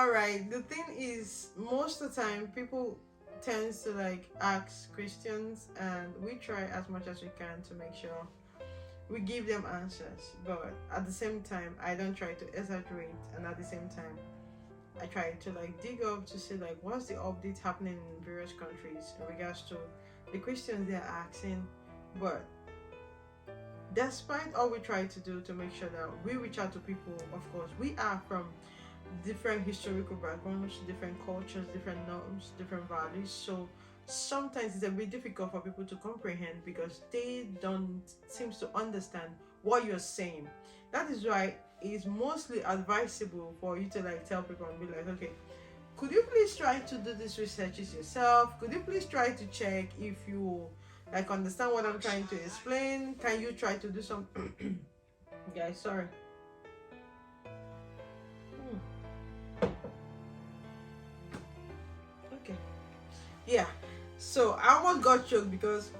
All right, the thing is, most of the time people tends to like ask Christians, and we try as much as we can to make sure we give them answers, but at the same time I don't try to exaggerate, and at the same time I try to like dig up to see like what's the update happening in various countries in regards to the questions they're asking. But despite all we try to do to make sure that we reach out to people, of course we are from different historical backgrounds, different cultures, different norms, different values. So sometimes it's a bit difficult for people to comprehend because they don't seem to understand what you're saying. That is why it's mostly advisable for you to like tell people and be like, okay, could you please try to do these researches yourself? Could you please try to check if you like understand what I'm trying to explain? Can you try to do some guys, sorry. Okay. Yeah. So I almost got choked because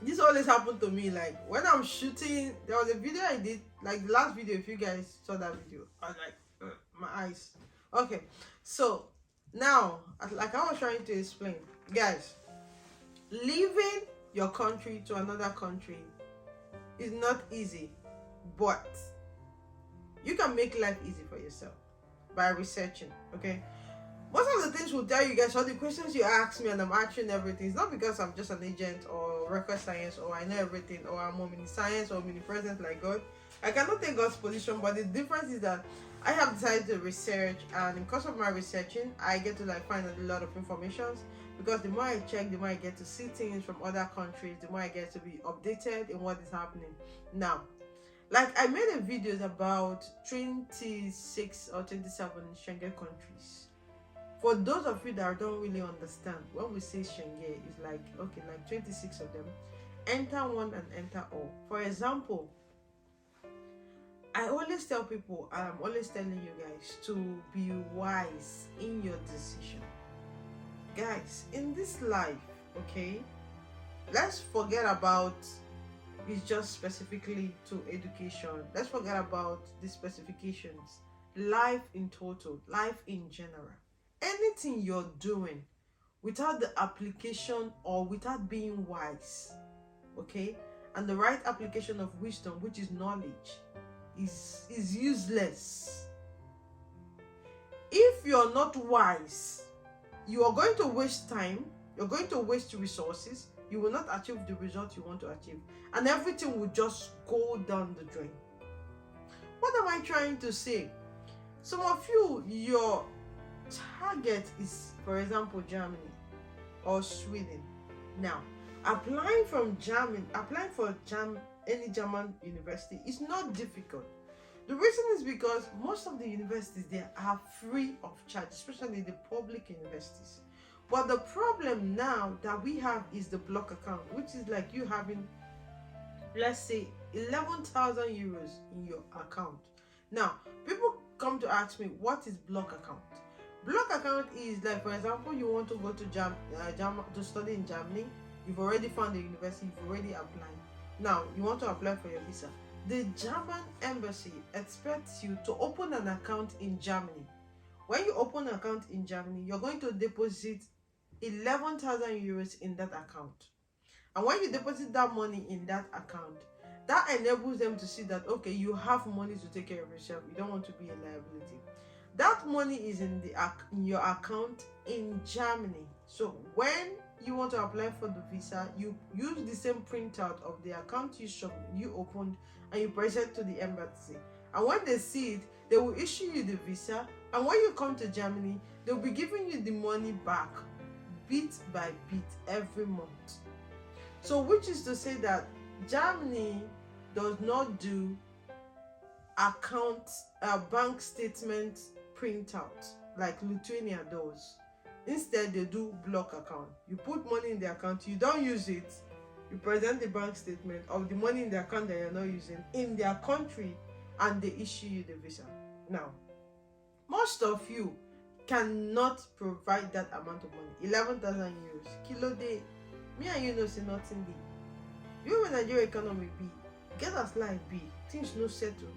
this always happened to me. Like when I'm shooting, there was a video I did, like the last video, if you guys saw that video, I was like, my eyes. Okay. So now, like I was trying to explain, guys, leaving your country to another country is not easy, but you can make life easy for yourself by researching. Okay, most of the things will tell you guys, all the questions you ask me and I'm answering everything. It's not because I'm just an agent or record science or I know everything or I'm omniscience or omnipresent like God. I cannot take God's position, but the difference is that I have decided to research, and because of my researching I get to like find a lot of information, because the more I check, the more I get to see things from other countries, the more I get to be updated in what is happening. Now, like I made a videos about 26 or 27 Schengen countries. For those of you that don't really understand, when we say Schengen, it's like, okay, like 26 of them. Enter one and enter all. For example, I always tell people, I'm always telling you guys to be wise in your decision. Guys, in this life, okay, let's forget about it's just specifically to education. Let's forget about the specifications. Life in total, life in general. Anything you're doing without the application or without being wise, okay, and the right application of wisdom, which is knowledge, is useless. If you're not wise, you are going to waste time, you're going to waste resources, you will not achieve the result you want to achieve, and everything will just go down the drain. What am I trying to say? Some of you, your target is, for example, Germany or Sweden. Now, applying for any German university is not difficult. The reason is because most of the universities there are free of charge, especially the public universities. But the problem now that we have is the block account, which is like you having, let's say, 11,000 euros in your account. Now, people come to ask me, what is block account? Block account is like, for example, you want to go to to study in Germany. You've already found the university, you've already applied. Now, you want to apply for your visa. The German embassy expects you to open an account in Germany. When you open an account in Germany, you're going to deposit 11,000 euros in that account. And when you deposit that money in that account, that enables them to see that, okay, you have money to take care of yourself. You don't want to be a liability. That money is in your account in Germany. So when you want to apply for the visa, you use the same printout of the account you opened and you present to the embassy. And when they see it, they will issue you the visa. And when you come to Germany, they'll be giving you the money back bit by bit every month. So which is to say that Germany does not do bank statement printout like Lithuania does. Instead, they do block account. You put money in the account, you don't use it, you present the bank statement of the money in the account that you're not using in their country, and they issue you the visa. Now, most of you cannot provide that amount of money. 11,000 euros. Kilo day. Me and you know say nothing be. You when Nigeria economy be, get as life be, things no settle.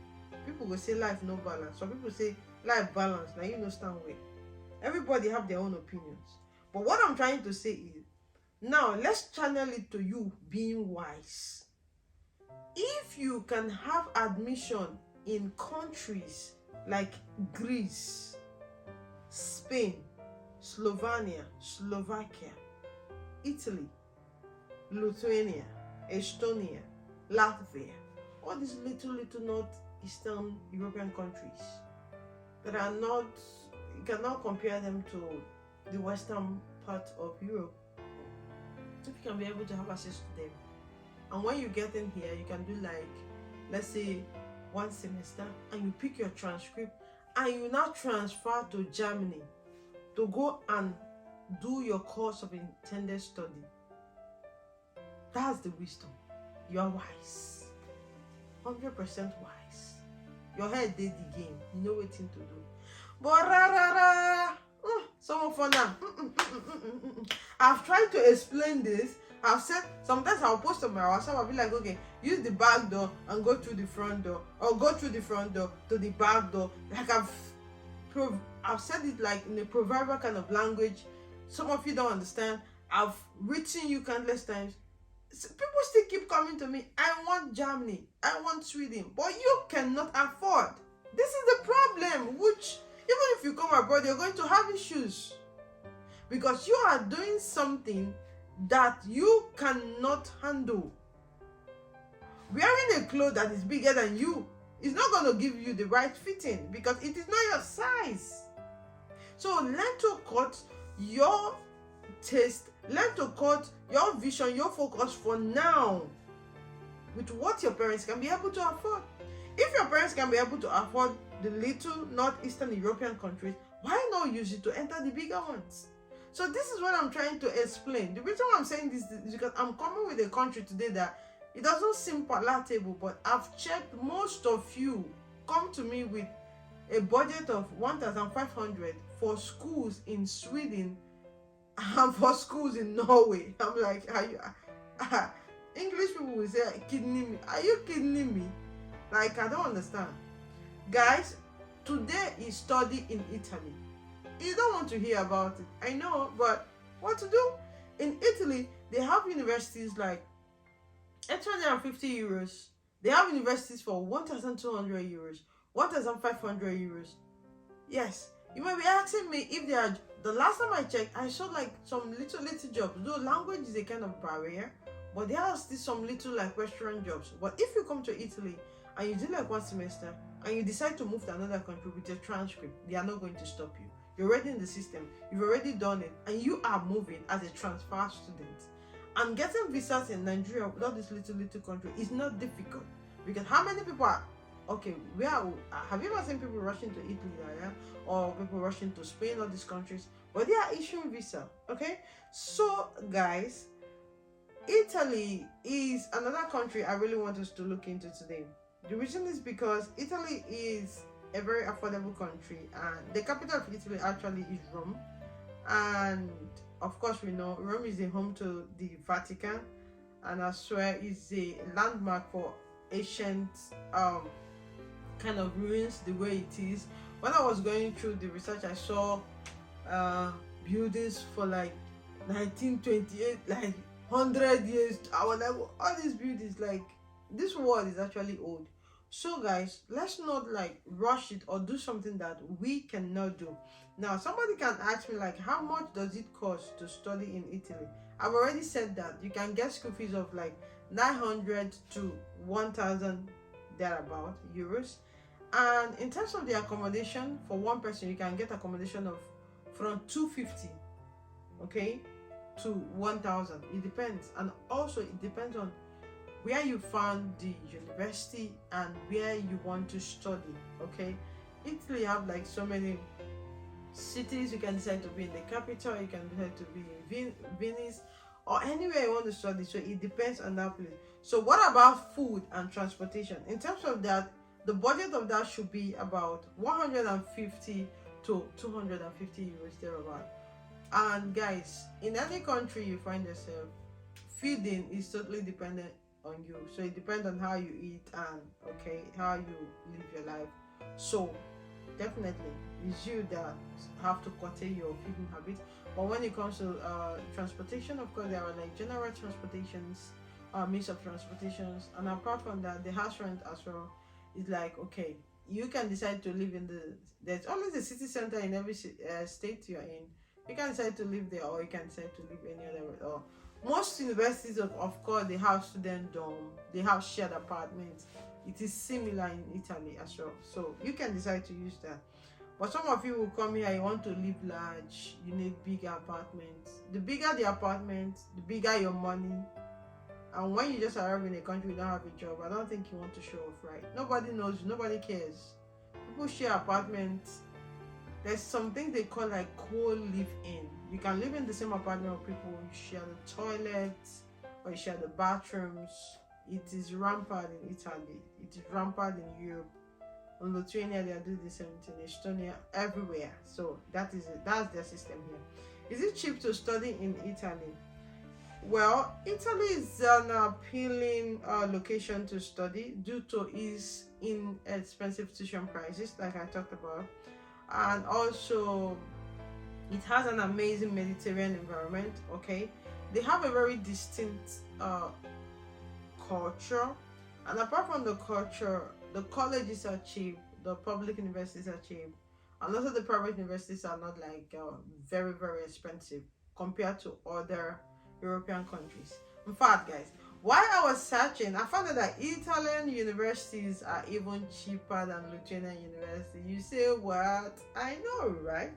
People will say life no balance. Some people say life balance. Now you know stand way. Everybody have their own opinions. But what I'm trying to say is, now let's channel it to you being wise. If you can have admission in countries like Greece, Spain, Slovenia, Slovakia, Italy, Lithuania, Estonia, Latvia, all these little northeastern European countries that are not, you cannot compare them to the western part of Europe. If you can be able to have access to them, and when you get in here, you can do like, let's say, 1 semester, and you pick your transcript, and you now transfer to Germany to go and do your course of intended study. That's the wisdom. You are wise, 100% wise. Your head did the game. You know what to do. But some for now. I've tried to explain this. I've said sometimes I'll post on my WhatsApp. I'll be like, okay, use the back door and go through the front door, or go through the front door to the back door. Like I've said it like in a proverbial kind of language. Some of you don't understand. I've written you countless times. People still keep coming to me. I want Germany. I want Sweden. But you cannot afford. This is the problem, which even if you come abroad, you're going to have issues. Because you are doing something that you cannot handle. Wearing a clothes that is bigger than you is not going to give you the right fitting because it is not your size. So learn to cut your taste, learn to cut your vision, your focus for now with what your parents can be able to afford. If your parents can be able to afford the little northeastern European countries, why not use it to enter the bigger ones? So this is what I'm trying to explain. The reason why I'm saying this is because I'm coming with a country today that it doesn't seem palatable, but I've checked most of you come to me with a budget of 1,500 for schools in Sweden and for schools in Norway. I'm like, are you, English people will say, kidding me? Are you kidding me? Like, I don't understand. Guys, today is study in Italy. You don't want to hear about it, I know, but what to do? In Italy, they have universities like 850 euros. They have universities for 1,200 euros, 1,500 euros. Yes, you might be asking me if they are. The last time I checked, I saw like some little jobs. Though language is a kind of barrier, but there are still some little like restaurant jobs. But if you come to Italy and you do like 1 semester and you decide to move to another country with your transcript, they are not going to stop you. You're already in the system, you've already done it, and you are moving as a transfer student. And getting visas in Nigeria without this little country is not difficult. Because how many people are, okay, have you ever seen people rushing to Italy, yeah? Or people rushing to Spain, all these countries? But they are issuing visa, okay? So guys, Italy is another country I really want us to look into today. The reason is because Italy is a very affordable country, and the capital of Italy actually is Rome. And of course, we know Rome is the home to the Vatican, and I swear is a landmark for ancient kind of ruins the way it is. When I was going through the research, I saw buildings for like 1928, like 100 years. I was like, all these buildings, like this world is actually old. So guys, let's not like rush it or do something that we cannot do. Now somebody can ask me like, how much does it cost to study in Italy? I've already said that you can get school fees of like 900 to 1,000 thereabout euros. And in terms of the accommodation, for one person you can get accommodation of from 250, okay, to 1,000. It depends. And also it depends on where you found the university and where you want to study, okay? Italy have like so many cities. You can decide to be in the capital, you can decide to be in Venice, or anywhere you want to study. So it depends on that place. So what about food and transportation? In terms of that, the budget of that should be about 150 to 250 euros thereabout. And guys, in any country you find yourself, feeding is totally dependent on you. So it depends on how you eat and okay, how you live your life. So definitely it's you that have to curtail your feeding habit. But when it comes to transportation, of course, there are like general transportations, means of transportations, and apart from that, the house rent as well is like, okay, you can decide to live in there's always a city center in every state you're in. You can decide to live there, or you can decide to live any other. Or most universities, of course, they have student dorm, they have shared apartments. It is similar in Italy as well, so you can decide to use that. But some of you will come here, you want to live large, you need bigger apartments. The bigger the apartment, the bigger your money. And when you just arrive in a country, you don't have a job, I don't think you want to show off, right? Nobody knows you, nobody cares. People share apartments. There's something they call like co-live-in. You can live in the same apartment with people, you share the toilets, or you share the bathrooms. It is rampant in Italy, it is rampant in Europe. In Lithuania, they are doing the same thing. Estonia, everywhere. So that is it. That's their system here. Is it cheap to study in Italy? Well, Italy is an appealing location to study due to its inexpensive tuition prices, like I talked about, and also it has an amazing Mediterranean environment. Okay, they have a very distinct culture, and apart from the culture, the colleges are cheap, the public universities are cheap, and also the private universities are not like very, very expensive compared to other European countries. In fact, guys, while I was searching, I found out that Italian universities are even cheaper than Lithuanian university. You say what? I know, right?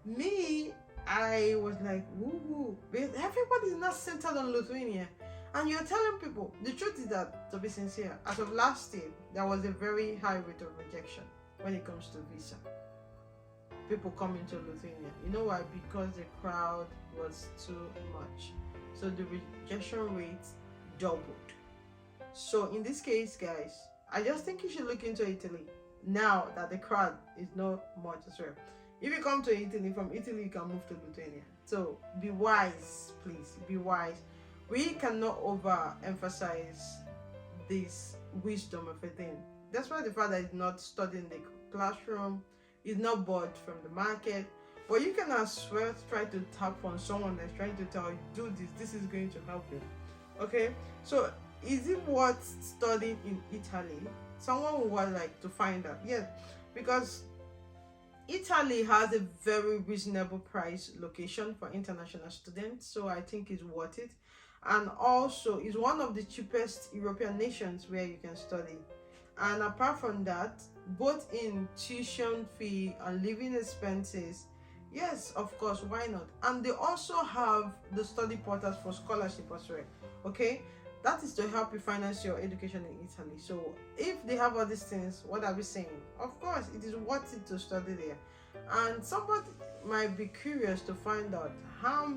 Me, I was like, woo, but everybody's not centered on Lithuania. And you're telling people, the truth is that, to be sincere, as of last year, there was a very high rate of rejection when it comes to visa. People coming to Lithuania. You know why? Because the crowd was too much. So the rejection rate doubled. So in this case, guys, I just think you should look into Italy now that the crowd is not much as well. If you come to Italy, from Italy you can move to Lithuania. So be wise, please, be wise. We cannot overemphasize this wisdom of a thing. That's why the father is not studying the classroom, is not bought from the market. But you can as well try to tap on someone that's trying to tell you, do this is going to help you. Okay, so is it worth studying in Italy? Someone would like to find out. Yes, because Italy has a very reasonable price location for international students, so I think it's worth it. And also is one of the cheapest European nations where you can study. And apart from that, both in tuition fee and living expenses, yes, of course, why not? And they also have the study portals for scholarship as well. Okay, that is to help you finance your education in Italy. So if they have all these things, what are we saying? Of course, it is worth it to study there. And somebody might be curious to find out how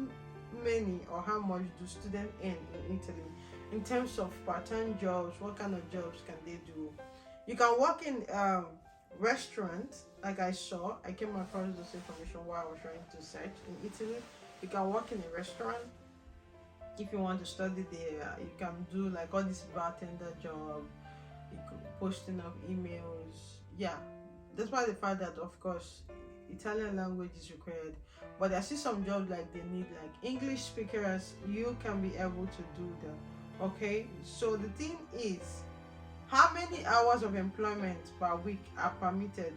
many or how much do students earn in Italy in terms of part-time jobs. What kind of jobs can they do? You can work in restaurants, like I came across this information while I was trying to search in Italy. You can work in a restaurant. If you want to study there, you can do like all this bartender job, you could posting of emails. Yeah, that's why the fact that, of course, Italian language is required, but I see some jobs like they need like English speakers. You can be able to do that. Okay, so the thing is, how many hours of employment per week are permitted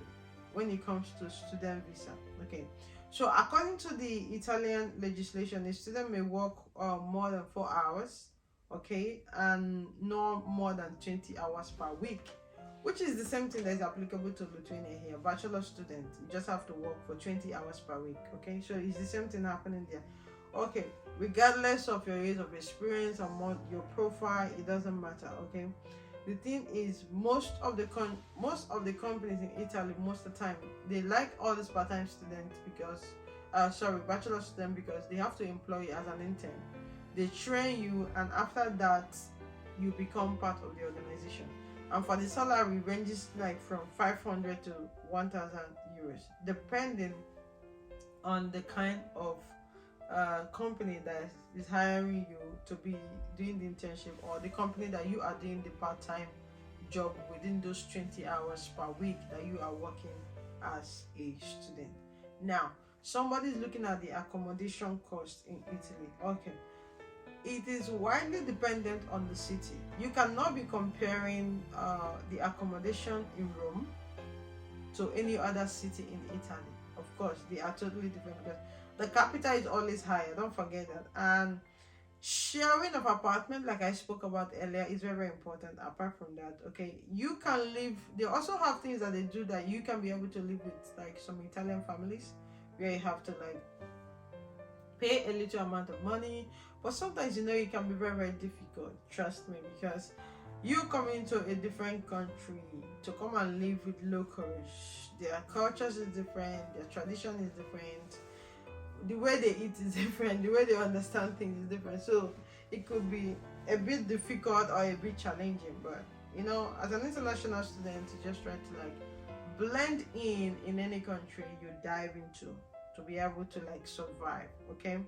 when it comes to student visa? Okay, so according to the Italian legislation, a student may work more than 4 hours, okay, and no more than 20 hours per week, which is the same thing that is applicable to Lithuania here. Bachelor student, you just have to work for 20 hours per week. Okay, so it's the same thing happening there. Okay, regardless of your years of experience or your profile, it doesn't matter. Okay, the thing is, most of the companies in Italy, most of the time, they like all these part-time students because bachelor student, because they have to employ you as an intern. They train you, and after that you become part of the organization. And for the salary ranges like from 500 to 1,000 euros, depending on the kind of company that is hiring you to be doing the internship, or the company that you are doing the part-time job within those 20 hours per week that you are working as a student. Now, somebody is looking at the accommodation cost in Italy. Okay, it is widely dependent on the city. You cannot be comparing the accommodation in Rome to any other city in Italy. Of course, they are totally different because the capital is always higher. Don't forget that. And sharing of apartment, like I spoke about earlier, is very, very important. Apart from that, okay, you can live. They also have things that they do that you can be able to live with, like some Italian families, where you have to like pay a little amount of money. But sometimes, it can be very, very difficult, trust me, because you come into a different country to come and live with locals. Their cultures is different, their tradition is different, the way they eat is different, the way they understand things is different. So it could be a bit difficult or a bit challenging. But as an international student, you just try to like blend in any country you dive into to be able to like survive. Okay,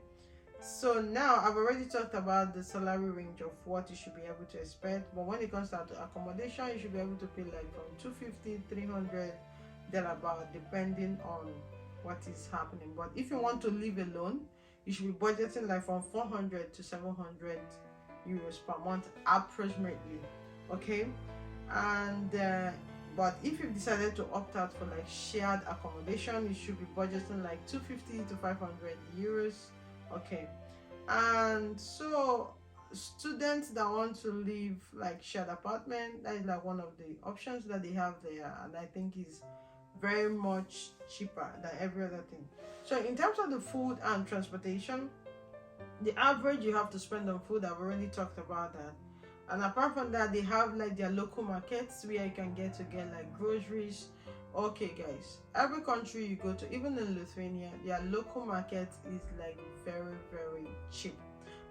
so now I've already talked about the salary range of what you should be able to expect. But when it comes to accommodation, you should be able to pay like from 250, 300 thereabout, depending on what is happening. But if you want to live alone, you should be budgeting like from 400 to 700 euros per month approximately. Okay, and but if you've decided to opt out for like shared accommodation, you should be budgeting like 250 to 500 euros. Okay, and so students that want to live like shared apartment, that is like one of the options that they have there, and I think is very much cheaper than every other thing. So in terms of the food and transportation, the average you have to spend on food, I've already talked about that. And apart from that, they have like their local markets where you can get like groceries. Okay guys, every country you go to, even in Lithuania, their local market is like very, very cheap,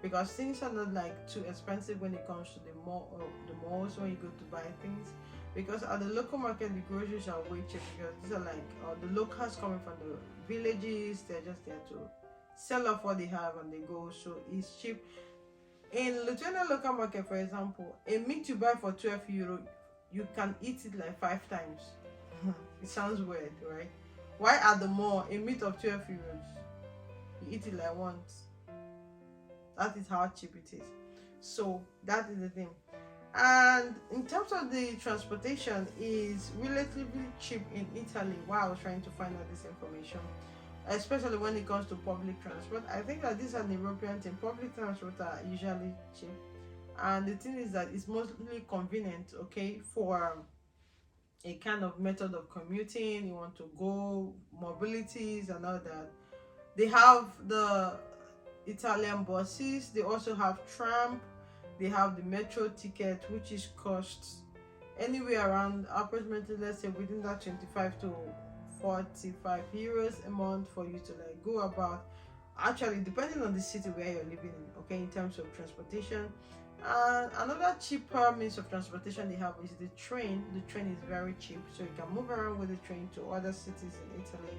because things are not like too expensive when it comes to the malls when you go to buy things. Because at the local market, the groceries are way cheap, because these are like the locals coming from the villages. They're just there to sell off what they have and they go, so it's cheap. In Lithuania local market, for example, a meat you buy for 12 euro, you can eat it like 5 times. It sounds weird, right? Why at the mall, a meat of 12 euros, you eat it like once? That is how cheap it is. So that is the thing. And in terms of the transportation, is relatively cheap in Italy. While I was trying to find out this information, especially when it comes to public transport, I think that this is an European thing. Public transport are usually cheap, and the thing is that it's mostly convenient, okay, for a kind of method of commuting. You want to go mobilities and all that. They have the Italian buses, they also have tram, they have the metro ticket, which is cost anywhere around approximately, let's say, within that 25 to 45 euros a month for you to like go about, actually depending on the city where you're living in, okay, in terms of transportation. And another cheaper means of transportation they have is the train. The train is very cheap, so you can move around with the train to other cities in Italy,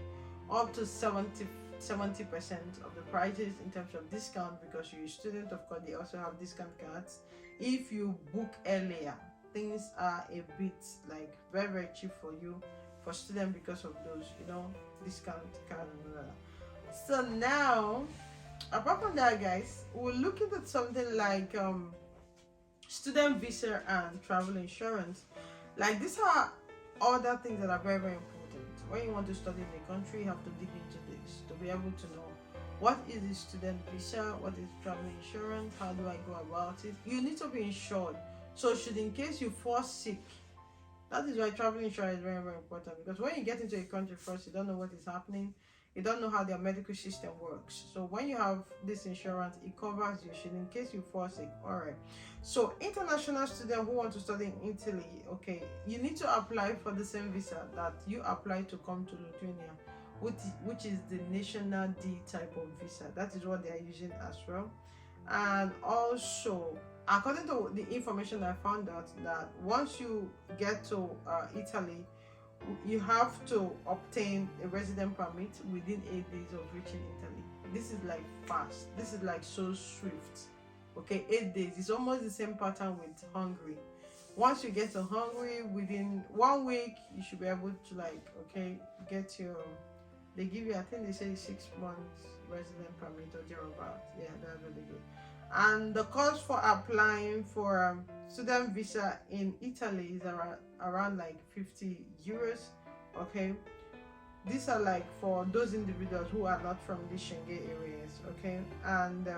up to 70% of the prices in terms of discount, because you're a student. Of course, they also have discount cards. If you book earlier, things are a bit like very, very cheap for you, for student, because of those discount cards and all that. So now, apart from that, guys, we're looking at something like student visa and travel insurance. Like, these are other things that are very, very important. When you want to study in a country, you have to dig into this to be able to know what is the student visa, what is travel insurance, how do I go about it. You need to be insured, so should in case you fall sick. That is why travel insurance is very, very important, because when you get into a country first, you don't know what is happening, you don't know how their medical system works. So when you have this insurance, it covers you should in case you fall sick. All right, so international students who want to study in Italy, okay, you need to apply for the same visa that you apply to come to Lithuania, which is the national D type of visa. That is what they are using as well. And also, according to the information I found out, that once you get to Italy, you have to obtain a resident permit within 8 days of reaching Italy. This is like fast. This is like so swift. Okay, 8 days. It's almost the same pattern with Hungary. once you get to Hungary, within 1 week you should be able to like, okay, get your, they give you, I think they say 6 months resident permit or thereabout. Yeah, that's what they get. And the cost for applying for student visa in Italy is around like 50 euros. Okay, these are like for those individuals who are not from the Schengen areas. Okay, and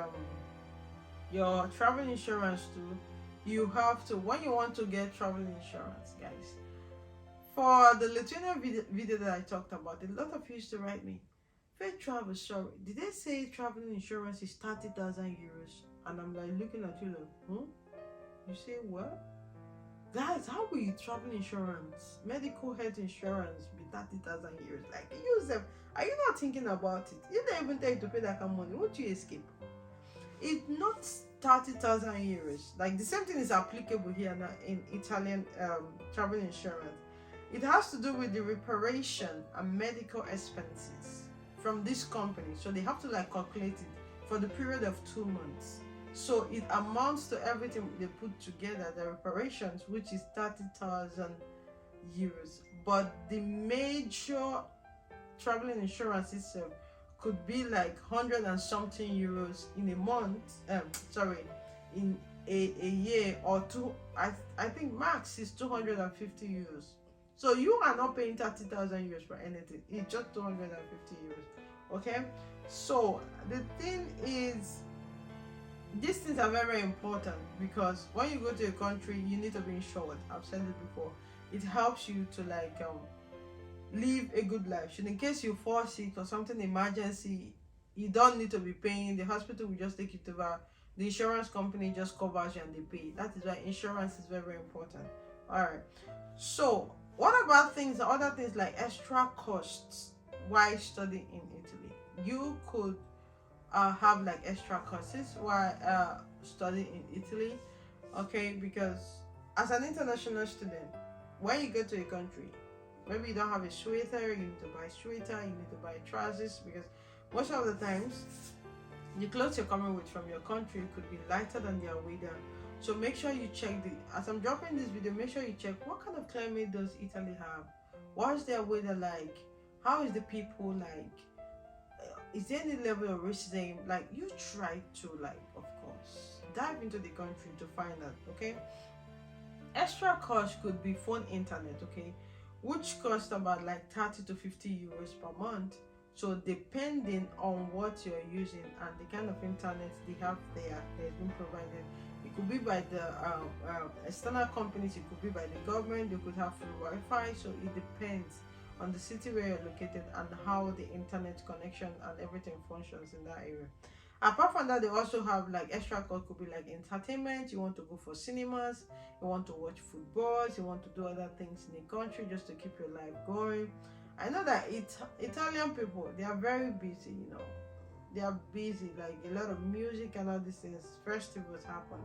your travel insurance too, you have to, when you want to get travel insurance, guys, for the Lithuanian video that I talked about, a lot of you used to write me, fair travel, sorry, did they say travel insurance is 30,000 euros? And I'm like looking at you like, you say what? Guys, how will you travel insurance, medical health insurance be 30,000 euros? Like, use them. Are you not thinking about it? You don't even take to pay that kind of money. Won't you escape? It's not 30,000 euros. Like, the same thing is applicable here now in Italian travel insurance. It has to do with the reparation and medical expenses from this company. So they have to like calculate it for the period of 2 months. So it amounts to everything they put together, the reparations, which is 30,000 euros. But the major traveling insurance itself could be like 100 and something euros in a month. In a year or two. I think max is 250 euros. So you are not paying 30,000 euros for anything. It's just 250 euros. Okay. So the thing is, these things are very important because when you go to a country, you need to be insured. I've said it before. It helps you to like live a good life. So in case you fall sick or something emergency, you don't need to be paying. The hospital will just take you to the insurance company just covers you and they pay. That is why insurance is very, very important. All right. So what about other things like extra costs while studying in Italy? You could have like extra costs while studying in Italy, okay? Because as an international student, when you go to a country, maybe you don't have a sweater, you need to buy sweater, you need to buy trousers, because most of the times the clothes you're coming with from your country could be lighter than their weather. So make sure you check as I'm dropping this video, make sure you check what kind of climate does Italy have, what's their weather like, how is the people like, is there any level of racism? Like, you try to like, of course, dive into the country to find out. Okay, extra cost could be phone internet, okay, which costs about like 30 to 50 euros per month. So depending on what you're using and the kind of internet they have there that's been provided, it could be by the external companies, it could be by the government, they could have free Wi-Fi. So it depends on the city where you're located and how the internet connection and everything functions in that area. Apart from that, they also have like extra cost, could be like entertainment. You want to go for cinemas, you want to watch footballs, you want to do other things in the country just to keep your life going. I know that Italian people, they are very busy, you know. They are busy, like a lot of music and all these things, festivals happen.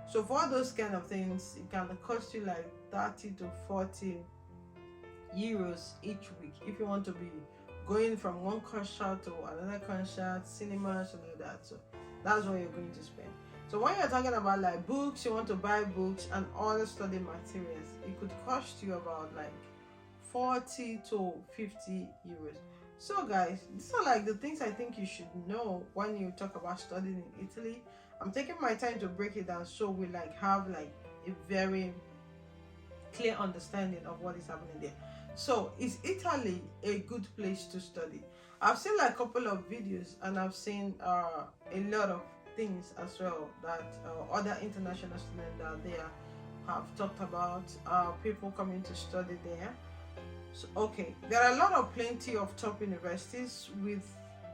So for those kind of things, it can cost you like 30 to 40 euros each week if you want to be going from one concert to another concert, cinemas and all that. So that's what you're going to spend. So when you're talking about like books, you want to buy books and other study materials, it could cost you about like 40 to 50 euros. So guys, these are like the things I think you should know when you talk about studying in Italy. I'm taking my time to break it down so we like have like a very clear understanding of what is happening there. So is Italy a good place to study? I've seen like a couple of videos and I've seen a lot of things as well that other international students that there have talked about, people coming to study there. So, okay, there are a lot of plenty of top universities with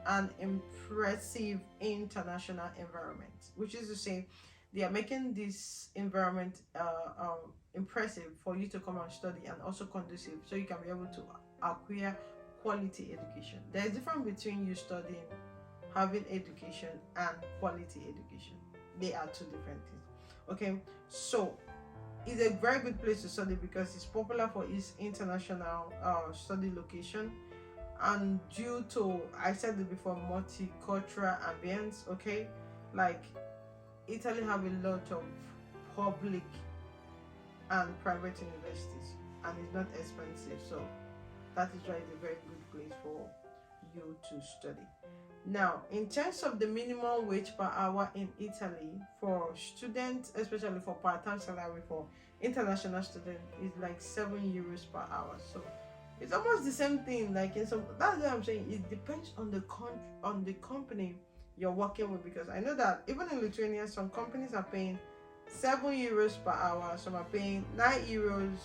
an impressive international environment, which is to say they are making this environment impressive for you to come and study and also conducive so you can be able to acquire quality education. There is a difference between you studying, having education, and quality education. They are two different things. Okay, so it's a very good place to study because it's popular for its international study location, and due to, I said it before, multicultural ambience. Okay, like Italy have a lot of public and private universities, and it's not expensive. So that is why it's a very good place for you to study. Now, in terms of the minimum wage per hour in Italy for students, especially for part-time salary for international students, is like €7 per hour. So it's almost the same thing. Like in some, that's what I'm saying. It depends on the company you're working with, because I know that even in Lithuania, some companies are paying €7 per hour, some are paying €9,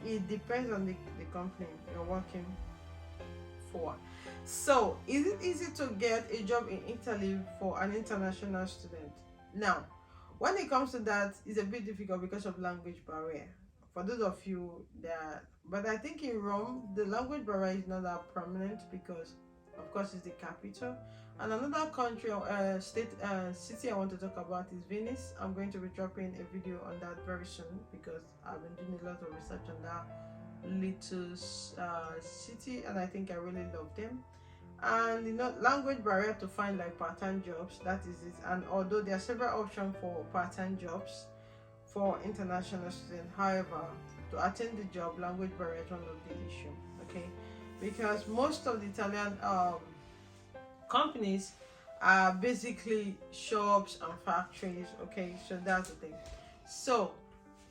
it depends on the company you're working for. So, is it easy to get a job in Italy for an international student? Now, when it comes to that, it's a bit difficult because of language barrier. For those of you that, but I think in Rome, the language barrier is not that prominent because, of course, it's the capital. And another country, city I want to talk about is Venice. I'm going to be dropping a video on that very soon because I've been doing a lot of research on that little city, and I think I really love them. And language barrier to find like part-time jobs, that is it. And although there are several options for part-time jobs for international students, however, to attend the job, language barrier is one of the issue. Okay, because most of the Italian companies are basically shops and factories. Okay, so that's the thing. So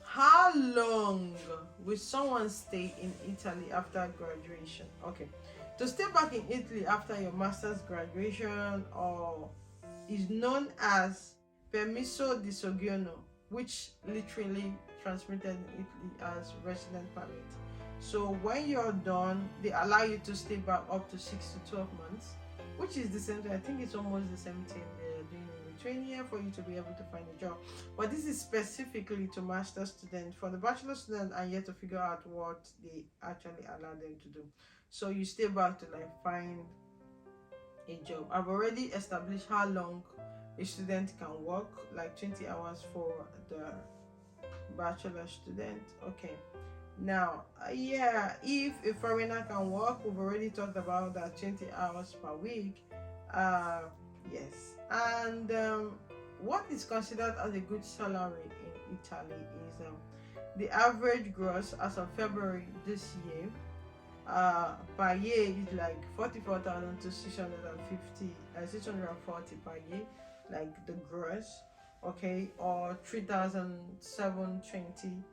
how long will someone stay in Italy after graduation? Okay, to stay back in Italy after your master's graduation or is known as permesso di soggiorno, which literally transmitted in Italy as resident permit. So when you're done, they allow you to stay back up to 6 to 12 months, which is the same thing. I think it's almost the same thing they're doing in Lithuania for you to be able to find a job. But this is specifically to master's students. For the bachelor student, and yet to figure out what they actually allow them to do. So you stay back to like find a job. I've already established how long a student can work, like 20 hours for the bachelor student. Okay. Now, if a foreigner can work, we've already talked about that 20 hours per week. Yes. And what is considered as a good salary in Italy is the average gross as of February this year per year is like 44,000 to 640 per year, like the gross, okay, or 3,720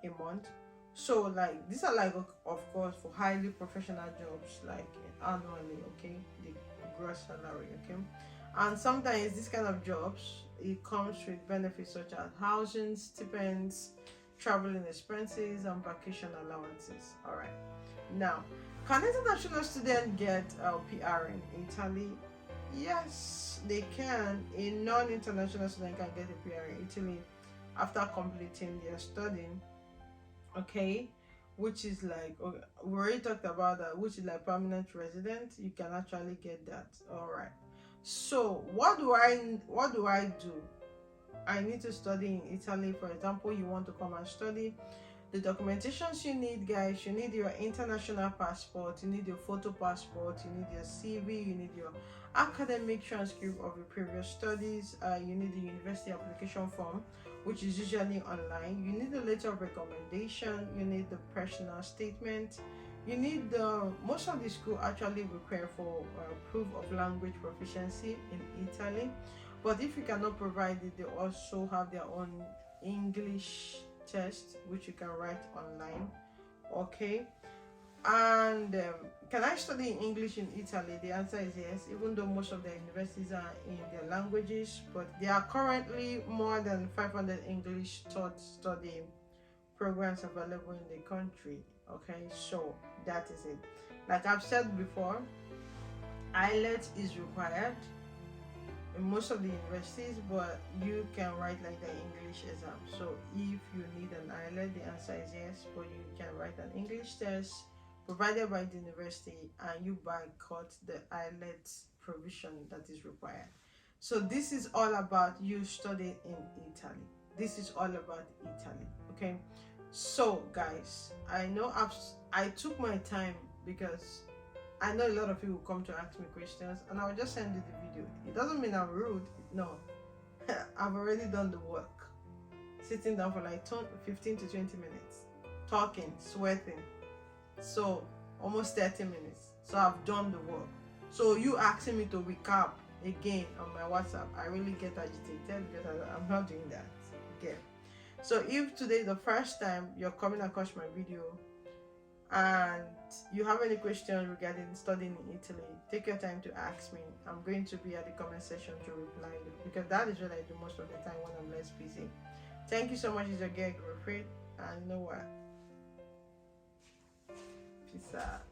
a month. So like these are like, of course, for highly professional jobs, like annually, okay, the gross salary, okay. And sometimes this kind of jobs, it comes with benefits such as housing, stipends, traveling expenses, and vacation allowances. All right. Now, can international students get PR in Italy? Yes, they can. A non-international student can get a PR in Italy after completing their studying. Okay, which is like, okay, we already talked about that, which is like permanent resident. You can actually get that. All right. So what do I do? I need to study in Italy. For example, you want to come and study. The documentations you need, guys, you need your international passport, you need your photo passport, you need your CV, you need your academic transcript of your previous studies, you need the university application form, which is usually online, you need the letter of recommendation, you need the personal statement, you need most of the school actually require for proof of language proficiency in Italy, but if you cannot provide it, they also have their own English test which you can write online. Okay. And can I study English in Italy? The answer is yes, even though most of the universities are in their languages, but there are currently more than 500 English taught study programs available in the country. Okay, so that is it. Like I've said before, IELTS is required in most of the universities, but you can write like the English exam. So if you need an IELTS, the answer is yes, but you can write an English test provided by the university, and you boycott the IELTS provision that is required. So this is all about you studying in Italy. This is all about Italy. Okay, so guys, I know I took my time because I know a lot of people come to ask me questions, and I'll just send you the video. It doesn't mean I'm rude. No, I've already done the work. sitting down for like 15 to 20 minutes, talking, sweating. So almost 30 minutes. So I've done the work. So you asking me to recap again on my WhatsApp, I really get agitated because I'm not doing that again. So if today is the first time you're coming across my video and you have any questions regarding studying in Italy, take your time to ask me. I'm going to be at the comment section to reply you, because that is what I do most of the time when I'm less busy. Thank you so much. It's your girl Griffith, and you know what? Peace out.